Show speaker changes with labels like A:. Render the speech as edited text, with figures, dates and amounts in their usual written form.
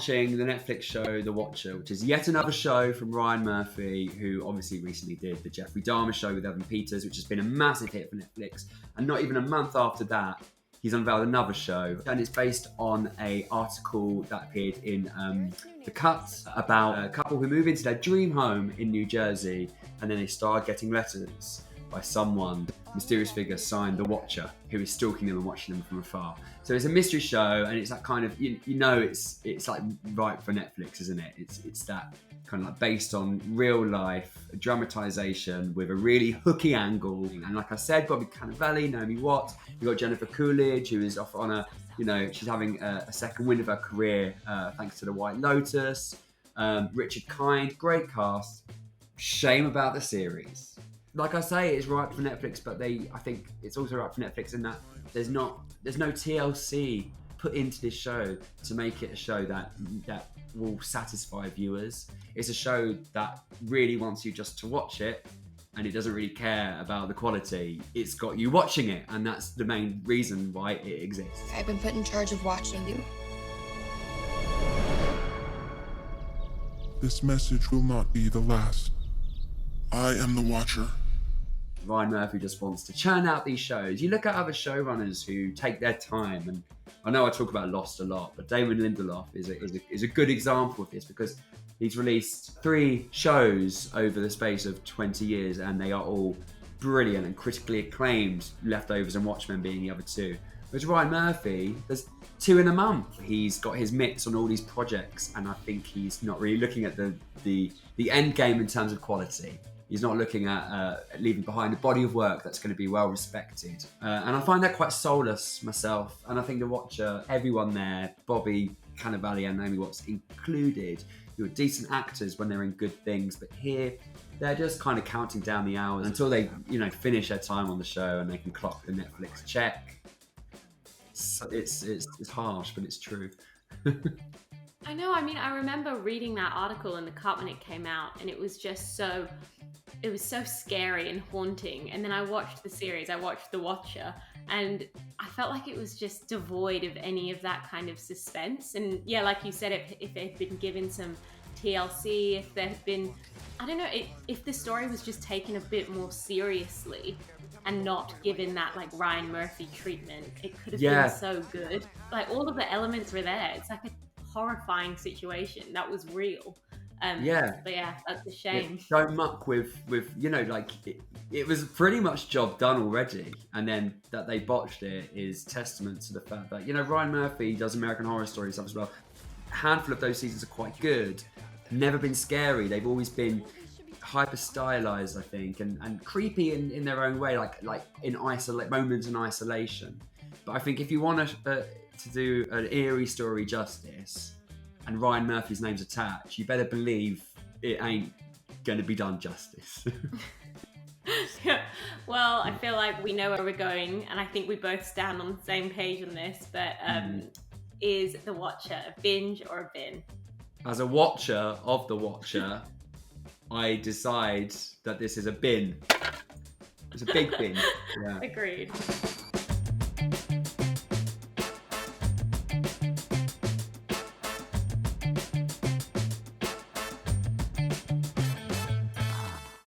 A: watching the Netflix show The Watcher, which is yet another show from Ryan Murphy, who obviously recently did the Jeffrey Dahmer show with Evan Peters, which has been a massive hit for Netflix. And not even a month after that, he's unveiled another show, and it's based on an article that appeared in The Cut about a couple who move into their dream home in New Jersey, and then they start getting letters by someone, mysterious figure signed The Watcher, who is stalking them and watching them from afar. So it's a mystery show, and it's that kind of, it's like right for Netflix, isn't it? It's that kind of like based on real life, a dramatization with a really hooky angle. And like I said, Bobby Cannavale, Naomi Watts, you've got Jennifer Coolidge, who is off on a, she's having a second wind of her career thanks to The White Lotus. Richard Kind, great cast. Shame about the series. Like I say, it's right for Netflix, but I think it's also right for Netflix in that there's no TLC put into this show to make it a show that will satisfy viewers. It's a show that really wants you just to watch it, and it doesn't really care about the quality. It's got you watching it, and that's the main reason why it exists.
B: I've been put in charge of watching you.
C: This message will not be the last. I am the Watcher.
A: Ryan Murphy just wants to churn out these shows. You look at other showrunners who take their time, and I know I talk about Lost a lot, but Damon Lindelof is a good example of this, because he's released 3 shows over the space of 20 years, and they are all brilliant and critically acclaimed, Leftovers and Watchmen being the other 2. Whereas Ryan Murphy, there's 2 in a month. He's got his mitts on all these projects, and I think he's not really looking at the end game in terms of quality. He's not looking at leaving behind a body of work that's going to be well respected. And I find that quite soulless myself. And I think The Watcher, everyone there, Bobby Cannavale and Naomi Watts included, who are decent actors when they're in good things. But here, they're just kind of counting down the hours until they, finish their time on the show and they can clock the Netflix check. So it's harsh, but it's true.
D: I know. I mean, I remember reading that article in The Cut when it came out, and it was just so scary and haunting. And then I watched the series, I watched The Watcher, and I felt like it was just devoid of any of that kind of suspense. And yeah, like you said, if it had been given some TLC, if there had been, I don't know, if the story was just taken a bit more seriously and not given that like Ryan Murphy treatment, it could have been so good. Like all of the elements were there. It's like a horrifying situation that was real. But yeah, that's a shame.
A: Don't muck with it was pretty much job done already, and then that they botched it is testament to the fact that Ryan Murphy does American Horror Story stuff as well. A handful of those seasons are quite good, never been scary. They've always been hyper stylized, I think, and creepy in their own way, like in moments in isolation. But I think if you want to do an eerie story justice, and Ryan Murphy's name's attached, you better believe it ain't going to be done justice.
D: Well, I feel like we know where we're going, and I think we both stand on the same page on this, but is The Watcher a binge or a bin?
A: As a watcher of The Watcher, I decide that this is a bin. It's a big bin. Yeah.
D: Agreed.